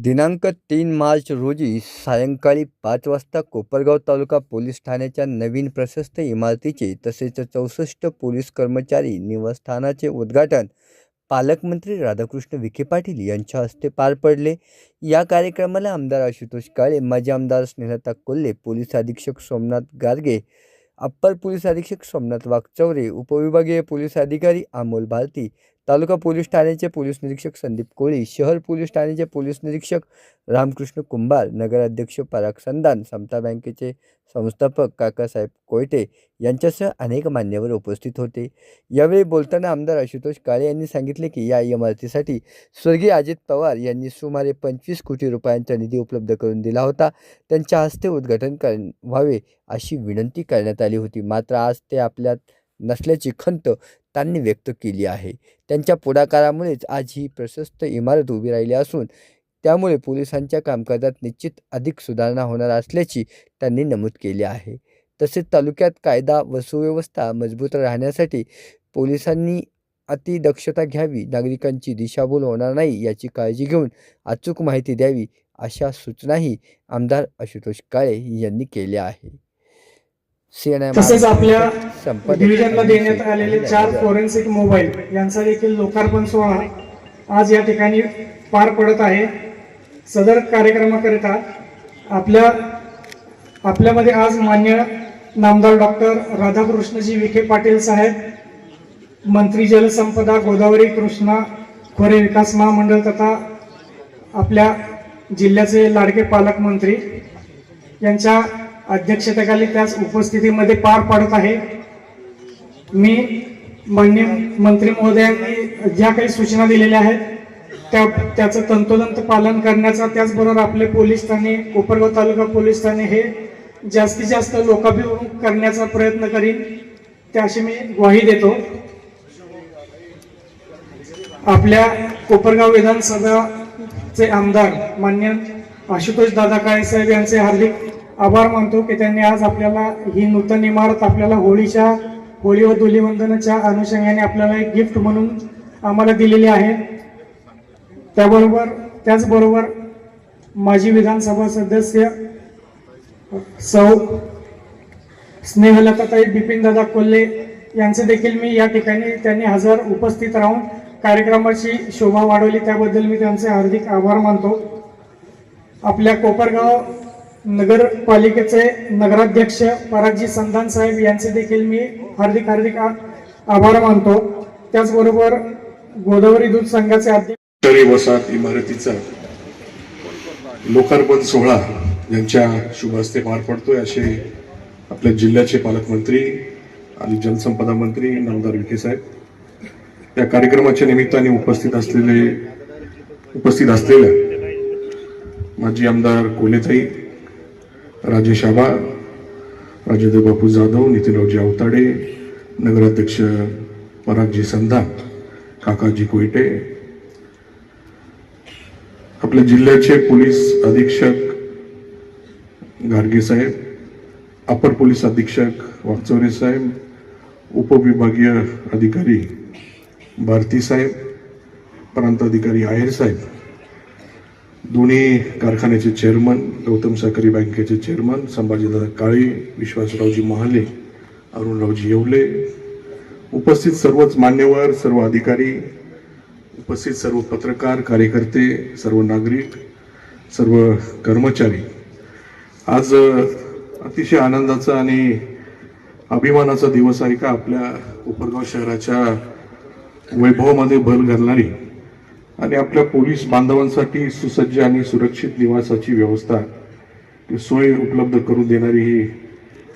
दिनांक 3 मार्च रोजी सायंकाळी 5 वाजता कोपरगाव तालुका पोलीस ठाण्याच्या नवीन प्रशस्त इमारतीचे तसेच 64 पोलीस कर्मचारी निवासस्थानाचे उद्घाटन पालकमंत्री राधाकृष्ण विखे पाटील यांच्या हस्ते पार पडले। या कार्यक्रमाला आमदार आशुतोष काळे, माजी आमदार स्नेहलता कोल्हे, पोलीस अधीक्षक सोमनाथ गारगे, अप्पर पोलीस अधीक्षक सोमनाथ वाकचौरे, उपविभागीय पोलीस अधिकारी अमोल भारती, तालुका पोलीस ठाण्याचे पोलीस निरीक्षक संदीप कोळी, शहर पोलीस ठाण्याचे पोलीस निरीक्षक रामकृष्ण कुंभार, नगराध्यक्ष पराग संदान, समता बँकेचे संस्थापक काकासाहेब कोयटे यांच्यासह अनेक मान्यवर उपस्थित होते। यावेळी बोलताना आमदार आशुतोष काळे यांनी सांगितले की या इमारतीसाठी स्वर्गीय अजित पवार यांनी सुमारे 25 कोटी रुपयांचा निधी उपलब्ध करून दिला होता। त्यांच्या हस्ते उद्घाटन व्हावे अशी विनंती करण्यात आली होती, मात्र आज ते आपल्यात नसल्याची खंत त्यांनी व्यक्त केली आहे। त्यांच्या पुढाकारामुळेच आज ही प्रशस्त इमारत उभी राहिली असून त्यामुळे पोलिसांच्या कामकाजात निश्चित अधिक सुधारणा होणार असल्याची त्यांनी नमूद केले आहे। तसेच तालुक्यात कायदा व सुव्यवस्था मजबूत राहण्यासाठी पोलिसांनी अतिदक्षता घ्यावी, नागरिकांची दिशाभूल होणार नाही याची काळजी घेऊन अचूक माहिती द्यावी अशा सूचनाही आमदार आशुतोष काळे यांनी केल्या आहे। तसेच आपल्या डिव्हिजनला देण्यात आलेले 4 फोरेन्सिक मोबाईल यांचा देखील लोकार्पण सोहळा आज या ठिकाणी पार पडत आहे। सदर कार्यक्रमाकरिता आपल्यामध्ये आज मान्य नामदार डॉक्टर राधाकृष्णजी विखे पाटील साहेब, मंत्री जलसंपदा गोदावरी कृष्णा खोरे विकास महामंडळ तथा आपल्या जिल्ह्याचे लाडके पालकमंत्री यांच्या अध्यक्षतेखाली त्याच उपस्थितीमध्ये पार पडत आहे। मी माननीय मंत्री महोदयांनी ज्या काही सूचना दिलेल्या आहेत त्याचं तंतोतंत पालन करण्याचा, त्याचबरोबर आपले पोलीस ठाणे कोपरगाव तालुका पोलीस ठाणे हे जास्तीत जास्त लोकाभिमुख करण्याचा प्रयत्न करीन, त्याशी मी ग्वाही देतो। आपल्या कोपरगाव विधानसभाचे आमदार माननीय आशुतोष दादा काळे साहेब यांचे हार्दिक आभार मानतो की त्यांनी आज आपल्याला ही नूतन इमारत आपल्याला होळी व धुलीवंदनाच्या अनुषंगाने आपल्याला एक गिफ्ट म्हणून आम्हाला दिलेली आहे। त्याचबरोबर माजी विधानसभा सदस्य सौ स्नेहलताताई बिपिन दादा कोल्हे यांचे देखील मी या ठिकाणी त्यांनी हजर उपस्थित राहून कार्यक्रमाची शोभा वाढवली, त्याबद्दल मी त्यांचे हार्दिक आभार मानतो। आपल्या कोपरगाव नगरपालिकेचे नगराध्यक्ष परागजी संदान साहेब यांचे देखील मी हार्दिक आभार मानतो। त्याचबरोबर गोदावरी दूध संघाचे अध्यक्ष वसाहत इमारतीचा लोकार्पण सोहळा यांच्या शुभ हस्ते पार पडतोय असे आपल्या जिल्ह्याचे पालकमंत्री आणि जलसंपदा मंत्री नामदार विखे साहेब या कार्यक्रमाच्या निमित्ताने उपस्थित असलेल्या माजी आमदार कोल्हेताई, राजेश आबा, राजेंद्र बापू जाधव, नितीनरावजी अवताडे, नगराध्यक्ष परागजी संधान, काकाजी कोयटे, आपल्या जिल्ह्याचे पोलीस अधीक्षक गारगे साहेब, अपर पोलीस अधीक्षक वाकचौरे साहेब, उपविभागीय अधिकारी भारती साहेब, प्रांत अधिकारी आहेर साहेब, दोन्ही कारखान्याचे चेअरमन, गौतम सहकारी बँकेचे चेअरमन संभाजीदादा काळे, विश्वासरावजी महाले, अरुणरावजी येवले, उपस्थित सर्वच मान्यवर, सर्व अधिकारी, उपस्थित सर्व पत्रकार, कार्यकर्ते, सर्व नागरिक, सर्व कर्मचारी, आज अतिशय आनंदाचा आणि अभिमानाचा दिवस आहे का आपल्या कोपरगाव शहराच्या वैभवामध्ये भर घालणारी आणि आपल्या पोलीस बांधवांसाठी सुसज्ज आणि सुरक्षित निवासाची व्यवस्था सोय उपलब्ध करून देणारी ही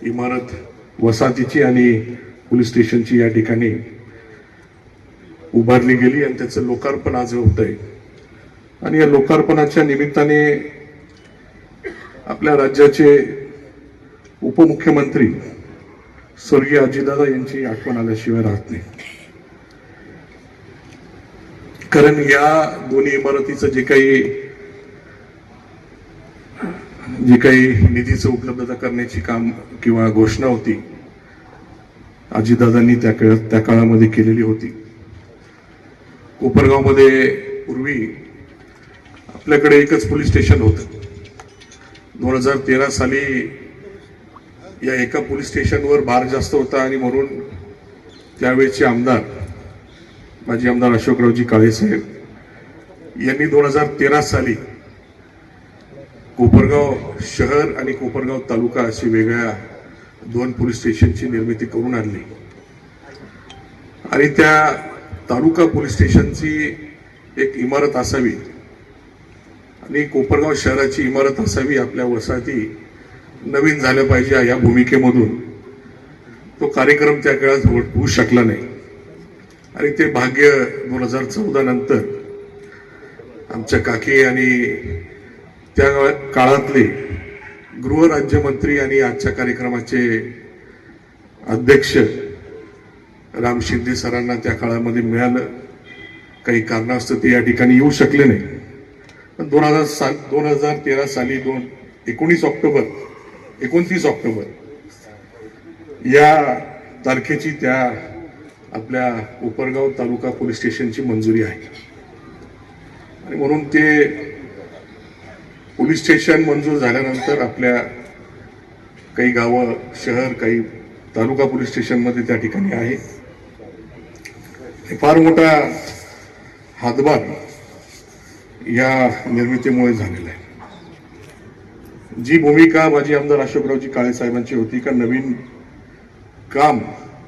इमारत वसाहतीची आणि पोलीस स्टेशनची या ठिकाणी उभारली गेली आणि त्याचं लोकार्पण आज होत आहे। आणि या लोकार्पणाच्या निमित्ताने आपल्या राज्याचे उपमुख्यमंत्री स्वर्गीय अजितदादा यांची आठवण आल्याशिवाय राहत नाही, कारण या दोन्ही इमारतीचं जे काही निधीचं उपलब्धता करण्याची काम किंवा घोषणा होती अजितदादांनी त्या काळामध्ये केलेली होती। कोपरगावमध्ये पूर्वी आपल्याकडे एकच पोलीस स्टेशन होतं. 2013 साली या एका पोलीस स्टेशनवर भार जास्त होता आणि म्हणून त्यावेळेचे आमदार माजी आमदार अशोकरावजी काळे साहेब यांनी 2013 साली कोपरगाव शहर आणि कोपरगाव तालुका अशी वेगळ्या 2 पोलीस स्टेशनची निर्मिती करून आणली आणि त्या तालुका पोलीस स्टेशनची एक इमारत असावी आणि कोपरगाव शहराची इमारत असावी, आपल्या वसाहती नवीन झाल्या पाहिजे या भूमिकेमधून तो कार्यक्रम त्या काळात होऊ शकला नाही. आणि ते भाग्य 2014 नंतर आमच्या काकी आणि त्या काळातले गृहराज्यमंत्री आणि आजच्या कार्यक्रमाचे अध्यक्ष राम शिंदे सरांना त्या काळामध्ये मिळालं. काही कारणास्तव ते या ठिकाणी येऊ शकले नाही. पण 2013 साली 29 ऑक्टोबर या तारखेची त्या आपल्या कोपरगाव तालुका पोलीस स्टेशनची मंजुरी आहे आणि म्हणून ते पोलीस स्टेशन मंजूर झाल्यानंतर आपल्या काही गावं, शहर, काही तालुका पोलीस स्टेशनमध्ये त्या ठिकाणी आहे. फार मोठा हातभार या निर्मितीमुळे झालेला आहे. जी भूमिका माजी आमदार अशोकरावजी काळे साहेबांची होती का नवीन काम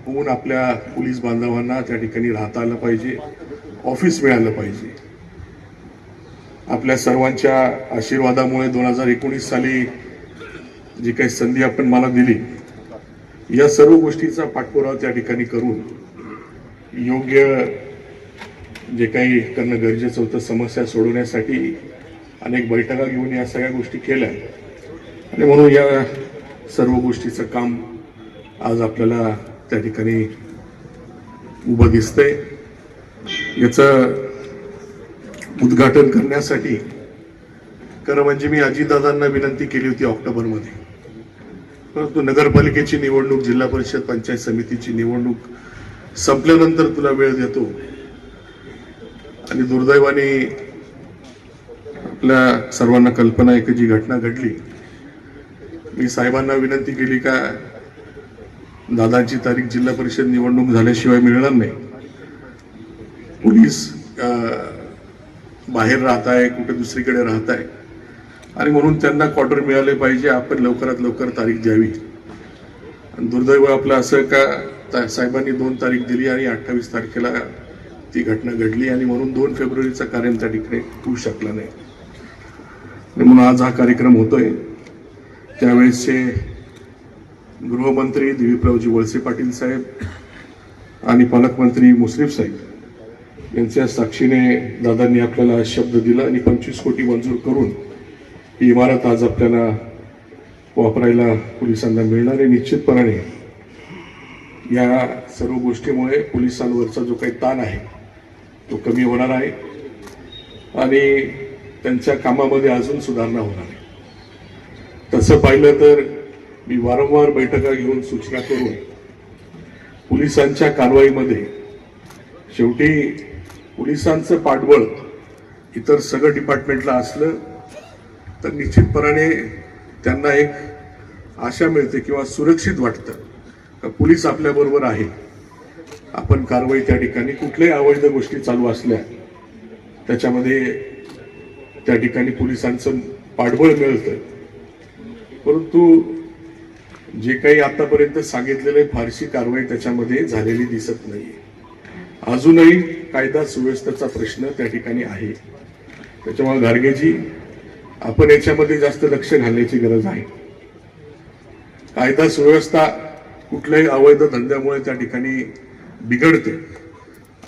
होऊन आपल्या पोलीस बांधवांना त्या ठिकाणी राहता आलं पाहिजे, ऑफिस मिळालं पाहिजे. आपल्या सर्वांच्या आशीर्वादामुळे 2019 साली जी काही संधी आपण मला दिली, या सर्व गोष्टीचा पाठपुरावा त्या ठिकाणी करून योग्य जे काही करणं गरजेचं होतं समस्या सोडवण्यासाठी अनेक बैठका घेऊन या सगळ्या गोष्टी केल्या आणि म्हणून या सर्व गोष्टीचं काम आज आपल्याला त्या ठिकाणी उभं दिसतंय. याचं उद्घाटन करण्यासाठी खरं म्हणजे मी अजितदादांना विनंती केली होती ऑक्टोबरमध्ये, परंतु नगरपालिकेची निवडणूक, जिल्हा परिषद, पंचायत समितीची निवडणूक संपल्यानंतर तुला वेळ देतो आणि दुर्दैवाने आपल्या सर्वांना कल्पना आहे की जी घटना घडली, मी साहेबांना विनंती केली का दादांची तारीख जिल्हा परिषद निवडणूक झाल्याशिवाय मिळणार नाही. पोलीस बाहेर राहत आहे, कुठे दुसरीकडे राहत आहे आणि म्हणून त्यांना क्वार्टर मिळाले पाहिजे. आपण लवकरात लवकर तारीख द्यावी. आणि दुर्दैव आपलं असं का साहेबांनी 2 तारीख दिली आणि 28 तारखेला ती घटना घडली आणि म्हणून 2 फेब्रुवारीचा कार्यक्रम त्या ठिकाणी होऊ शकला नाही. म्हणून आज हा कार्यक्रम होतोय. त्यावेळेसचे गृहमंत्री दिलीपरावजी वळसे पाटील साहेब आणि पालकमंत्री मुश्रीफ साहेब यांच्या साक्षीने दादांनी आपल्याला शब्द दिला आणि 25 कोटी मंजूर करून ही इमारत आज आपल्याला वापरायला पोलिसांना मिळणार आहे. निश्चितपणाने या सर्व गोष्टीमुळे पोलिसांवरचा जो काही ताण आहे तो कमी होणार आहे आणि त्यांच्या कामामध्ये अजून सुधारणा होणार आहे. तसं पाहिलं तर मी वारंवार बैठका घेऊन सूचना करून पोलिसांच्या कारवाईमध्ये शेवटी पोलिसांचं पाठबळ इतर सगळं डिपार्टमेंटला असलं तर निश्चितपणाने त्यांना एक आशा मिळते किंवा सुरक्षित वाटतं का पोलीस आपल्याबरोबर आहे. आपण कारवाई त्या ठिकाणी कुठल्याही अवैध गोष्टी चालू असल्या त्याच्यामध्ये त्या ठिकाणी पोलिसांचं पाठबळ मिळतं. परंतु जे काही आतापर्यंत सांगितलेलं फारशी कारवाई त्याच्यामध्ये झालेली दिसत नाही. अजूनही कायदा सुव्यवस्थेचा प्रश्न त्या ठिकाणी आहे. त्याच्यामुळे गाडगेजी आपण याच्यामध्ये जास्त लक्ष घालण्याची गरज आहे. कायदा सुव्यवस्था कुठल्याही अवैध धंद्यामुळे त्या ठिकाणी बिघडते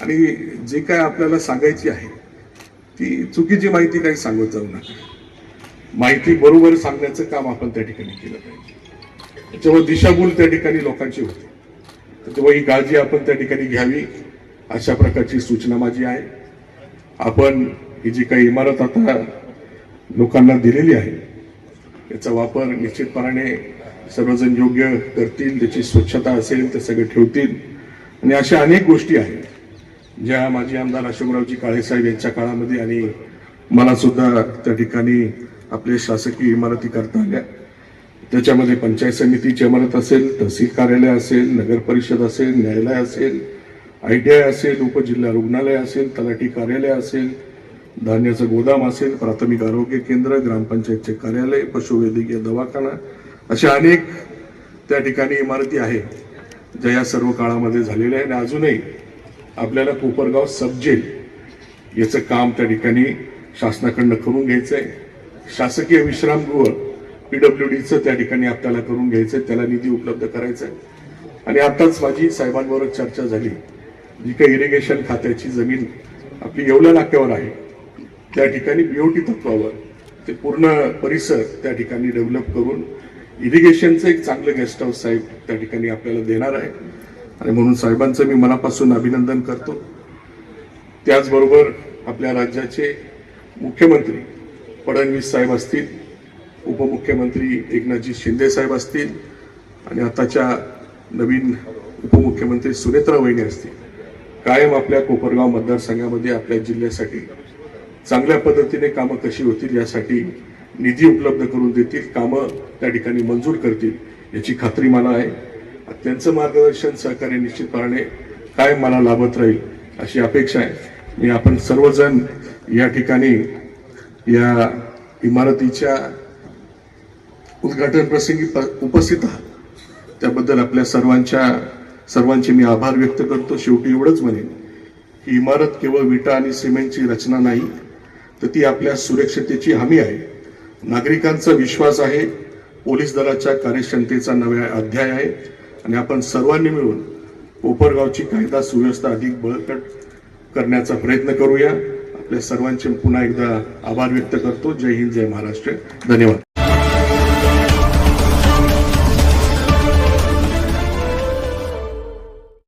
आणि जे काय आपल्याला सांगायची आहे ती चुकीची माहिती काही सांगत जाऊ नका. माहिती बरोबर सांगण्याचं काम आपण त्या ठिकाणी केलं पाहिजे. त्याच्यामुळे दिशाभूल त्या ठिकाणी लोकांची होते. त्याच्यामुळे ही काळजी आपण त्या ठिकाणी घ्यावी अशा प्रकारची सूचना माझी आहे. आपण ही जी काही इमारत आता लोकांना दिलेली आहे याचा वापर निश्चितपणाने सर्वजण योग्य करतील. त्याची स्वच्छता असेल ते सगळे ठेवतील आणि अशा अनेक गोष्टी आहेत ज्या माजी आमदार अशोकरावजी काळे साहेब यांच्या काळामध्ये आणि मला सुद्धा त्या ठिकाणी आपल्या शासकीय इमारती करता आल्या. त्याच्यामध्ये पंचायत समितीची इमारत असेल, तहसील कार्यालय असेल, नगर परिषद असेल, न्यायालय असेल, ITI असेल, उपजिल्हा रुग्णालय असेल, तलाठी कार्यालय असेल, धान्याचं गोदाम असेल, प्राथमिक आरोग्य केंद्र, ग्रामपंचायतचे कार्यालय, पशुवैद्यकीय दवाखाना, अशा अनेक त्या ठिकाणी इमारती आहेत ज्या या सर्व काळामध्ये झालेल्या आहे. आणि अजूनही आपल्याला कोपरगाव सब जेल याचं काम त्या ठिकाणी शासनाकडनं करून घ्यायचं आहे. शासकीय विश्रामगृह PWDचं त्या ठिकाणी आपल्याला करून घ्यायचं आहे, त्याला निधी उपलब्ध करायचा आहे. आणि आताच माझी साहेबांबरोबर चर्चा झाली, जी काही इरिगेशन खात्याची जमीन आपली येवला नाक्यावर आहे त्या ठिकाणी BOT तत्वावर ते पूर्ण परिसर त्या ठिकाणी डेव्हलप करून इरिगेशनचं एक चांगलं गेस्ट हाऊस साहेब त्या ठिकाणी आपल्याला देणार आहे. आणि म्हणून साहेबांचं मी मनापासून अभिनंदन करतो. त्याचबरोबर आपल्या राज्याचे मुख्यमंत्री फडणवीस साहेब असतील, उपमुख्यमंत्री एकनाथजी शिंदे साहेब असतील आणि आताच्या नवीन उपमुख्यमंत्री सुनेत्रा वहिनी असतील, कायम आपल्या कोपरगाव मतदारसंघामध्ये आपल्या जिल्ह्यासाठी चांगल्या पद्धतीने कामं कशी होतील यासाठी निधी उपलब्ध करून देतील, कामं त्या ठिकाणी मंजूर करतील याची खात्री मला आहे. त्यांचं मार्गदर्शन सहकार्य निश्चितपणे कायम मला लाभत राहील अशी अपेक्षा आहे. मी आपण सर्वजण या ठिकाणी या इमारतीच्या उद्घाटन प्रसंगी उपस्थित आहात त्याबद्दल आपल्या सर्वांचे मी आभार व्यक्त करतो. शेवटी एवढंच म्हणेन, ही इमारत केवळ विटा आणि सिमेंटची रचना नाही, तर ती आपल्या सुरक्षिततेची हमी आहे, नागरिकांचा विश्वास आहे, पोलीस दलाच्या कार्यक्षमतेचा नवा अध्याय आहे. आणि आपण सर्वांनी मिळून कोपरगावची कायदा सुव्यवस्था अधिक बळकट करण्याचा प्रयत्न करूया. आपल्या सर्वांचे पुन्हा एकदा आभार व्यक्त करतो. जय हिंद, जय महाराष्ट्र. धन्यवाद.